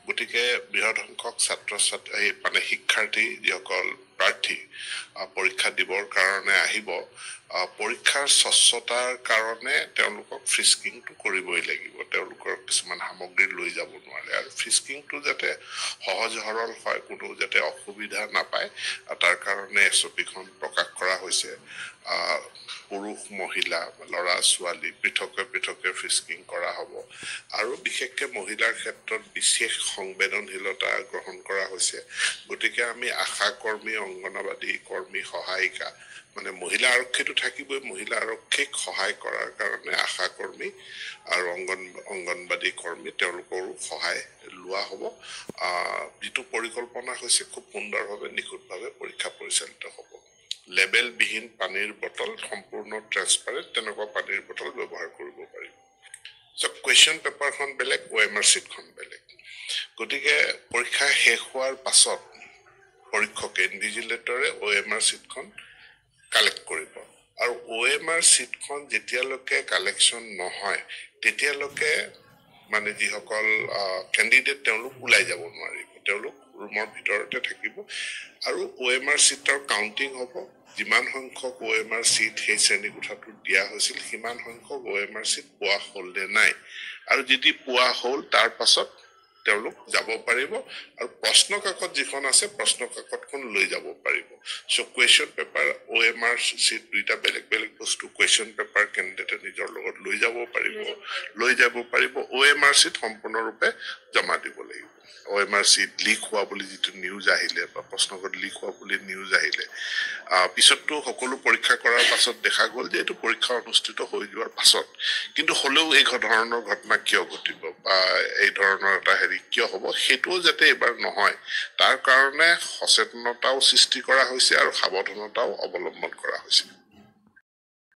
গতিকে বৃহৎ সংখ্যক ছাত্ৰ ছাত্ৰী মানে শিক্ষাৰ্থী যিসকল প্ৰাৰ্থী পৰীক্ষা দিবৰ কাৰণে আহিব পৰীক্ষাৰ স্বচ্ছতাৰ কাৰণে তেওঁলোকক ফ্ৰিস্কিংটো কৰিবই লাগিব তেওঁলোকৰ কিছুমান সামগ্ৰী লৈ যাব নোৱাৰে আৰু ফ্ৰিস্কিংটো যাতে সহজ সৰল হয় কোনো যাতে অসুবিধা নাপায় তাৰ কাৰণে এছঅপিখন প্ৰকাশ কৰা হৈছে পুৰুষ মহিলা ল'ৰা ছোৱালী পৃথকে ফ্ৰিস্কিং কৰা হ'ব আৰু বিশেষকৈ মহিলাৰ ক্ষেত্ৰত বিশেষ সংবেদনশীলতা গ্ৰহণ কৰা হৈছে গতিকে আমি আশা কৰ্মী অংগনবাদী কৰ্মী সহায়িকা মানে মহিলা আৰক্ষীটো থাকিবই মহিলা আৰক্ষীক সহায় কৰাৰ কাৰণে আশা কৰ্মী আৰু অংগনবাদী কৰ্মী তেওঁলোকৰো সহায় লোৱা হ'ব যিটো পৰিকল্পনা হৈছে খুব সুন্দৰভাৱে নিখুঁতভাৱে পৰীক্ষা পৰিচালিত হ'ব লেবেল বিহীন পানীৰ বটল সম্পূৰ্ণ ট্ৰান্সপাৰেণ্ট তেনেকুৱা পানীৰ বটল ব্যৱহাৰ কৰিব পাৰিব সো কোৱেশ্চন পেপাৰখন বেলেগ ওএমআৰ চিটখন বেলেগ গতিকে পৰীক্ষা শেষ হোৱাৰ পাছত পৰীক্ষকে ইনভিজিলেটৰে ওএমআৰ চিটখন কালেক্ট কৰিব আৰু ওএমআৰ চিটখন যেতিয়ালৈকে কালেকশ্যন নহয় তেতিয়ালৈকে মানে যিসকল কেণ্ডিডেট তেওঁলোক ওলাই যাব নোৱাৰিব তেওঁলোক ৰুমৰ ভিতৰতে থাকিব আৰু ওএমআৰ চিটৰ কাউন্টিং হ'ব যিমান সংখ্যক ওএমআৰ চিট সেই শ্ৰেণীকোঠাটোত দিয়া হৈছিল সিমান সংখ্যক ওএমআৰ চিট পোৱা হ'ল নে নাই আৰু যদি পোৱা হ'ল তাৰ পাছত তেওঁলোক যাব পাৰিব আৰু প্ৰশ্ন কাকত যিখন আছে প্ৰশ্ন কাকতখন লৈ যাব পাৰিব so question paper OMR seat দুইটা বেলেগ বেলেগ বস্তু কোৱেশ্চন পেপাৰ কেণ্ডিডেটে নিজৰ লগত লৈ যাব পাৰিব ওএমআৰ চিট সম্পূৰ্ণৰূপে জমা দিব লাগিব ওএমআৰ চিট লিক হোৱা বুলি যিটো নিউজ আহিলে বা প্ৰশ্নকাকত লিক হোৱা বুলি নিউজ আহিলে পিছততো সকলো পৰীক্ষা কৰাৰ পাছত দেখা গ'ল যে এইটো পৰীক্ষা অনুষ্ঠিত হৈ যোৱাৰ পাছত কিন্তু হলেও এই ধৰণৰ ঘটনা কিয় ঘটিব বা এই ধৰণৰ এটা কিয় হ'ব সেইটোও যাতে এবাৰ নহয় তাৰ কাৰণে সচেতনতাও সৃষ্টি কৰা হৈছে আৰু সাৱধানতাও অৱলম্বন কৰা হৈছে